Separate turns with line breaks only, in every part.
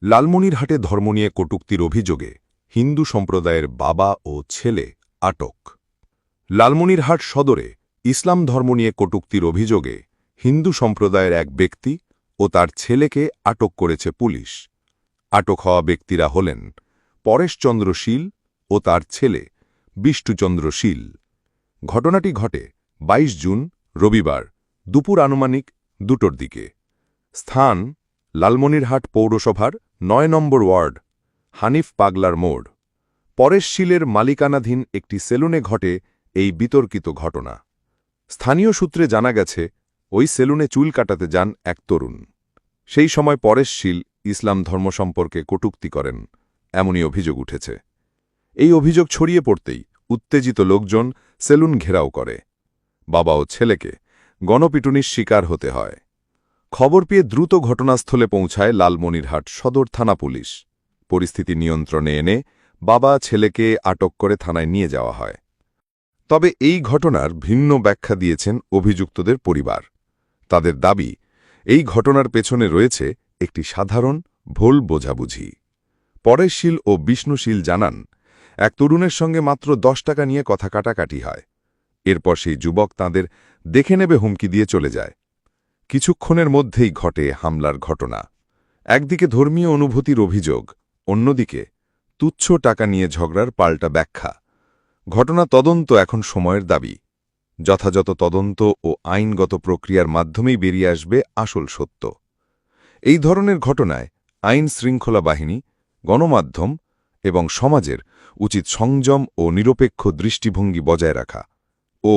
লালমনিরহাটে ধর্ম নিয়ে কটূক্তির অভিযোগে হিন্দু সম্প্রদায়ের বাবা ও ছেলে আটক। লালমনিরহাট সদরে ইসলাম ধর্ম নিয়ে কটূক্তির অভিযোগে হিন্দু সম্প্রদায়ের এক ব্যক্তি ও তার ছেলেকে আটক করেছে পুলিশ। আটক হওয়া ব্যক্তিরা হলেন পরেশচন্দ্র শীল ও তার ছেলে বিষ্ণুচন্দ্র শীল। ঘটনাটি ঘটে ২২ জুন রবিবার দুপুর আনুমানিক ২টোর দিকে। স্থান লালমনিরহাট পৌরসভার ৯ নম্বর ওয়ার্ড, হানিফ পাগলার মোড়। পরেশ শীলের মালিকানাধীন একটি সেলুনে ঘটে এই বিতর্কিত ঘটনা। স্থানীয় সূত্রে জানা গেছে, ওই সেলুনে চুল কাটাতে যান এক তরুণ। সেই সময় পরেশ শীল ইসলাম ধর্ম সম্পর্কে কটূক্তি করেন, এমনই অভিযোগ উঠেছে। এই অভিযোগ ছড়িয়ে পড়তেই উত্তেজিত লোকজন সেলুন ঘেরাও করে। বাবা ও ছেলেকে গণপিটুনির শিকার হতে হয়। খবর পেয়ে দ্রুত ঘটনাস্থলে পৌঁছায় লালমনিরহাট সদর থানা পুলিশ। পরিস্থিতি নিয়ন্ত্রণে এনে বাবা ছেলেকে আটক করে থানায় নিয়ে যাওয়া হয়। তবে এই ঘটনার ভিন্ন ব্যাখ্যা দিয়েছেন অভিযুক্তদের পরিবার। তাদের দাবি, এই ঘটনার পেছনে রয়েছে একটি সাধারণ ভুল বোঝাবুঝি। পরেশ শীল ও বিষ্ণু শীল জানান, এক তরুণের সঙ্গে মাত্র ১০ টাকা নিয়ে কথা কাটাকাটি হয়। এরপর সেই যুবক তাঁদের দেখে নেবে হুমকি দিয়ে চলে যায়। কিছুক্ষণের মধ্যেই ঘটে হামলার ঘটনা। একদিকে ধর্মীয় অনুভূতির অভিযোগ, অন্যদিকে তুচ্ছ টাকা নিয়ে ঝগড়ার পাল্টা ব্যাখ্যা। ঘটনা তদন্ত এখন সময়ের দাবি। যথাযথ তদন্ত ও আইনগত প্রক্রিয়ার মাধ্যমেই বেরিয়ে আসবে আসল সত্য। এই ধরনের ঘটনায় আইন শৃঙ্খলা বাহিনী, গণমাধ্যম এবং সমাজের উচিত সংযম ও নিরপেক্ষ দৃষ্টিভঙ্গি বজায় রাখা ও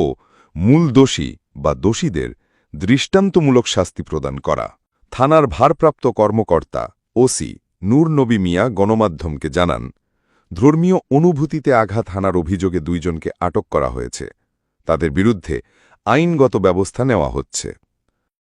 মূল দোষী বা দোষীদের দৃষ্টান্তমূলক শাস্তি প্রদান করা। থানার ভারপ্রাপ্ত কর্মকর্তা ওসি নূর নবী মিয়া গণমাধ্যমকে জানান, ধর্মীয় অনুভূতিতে আঘাত হানার অভিযোগে ২ জনকে আটক করা হয়েছে। তাদের বিরুদ্ধে আইনগত ব্যবস্থা নেওয়া হচ্ছে।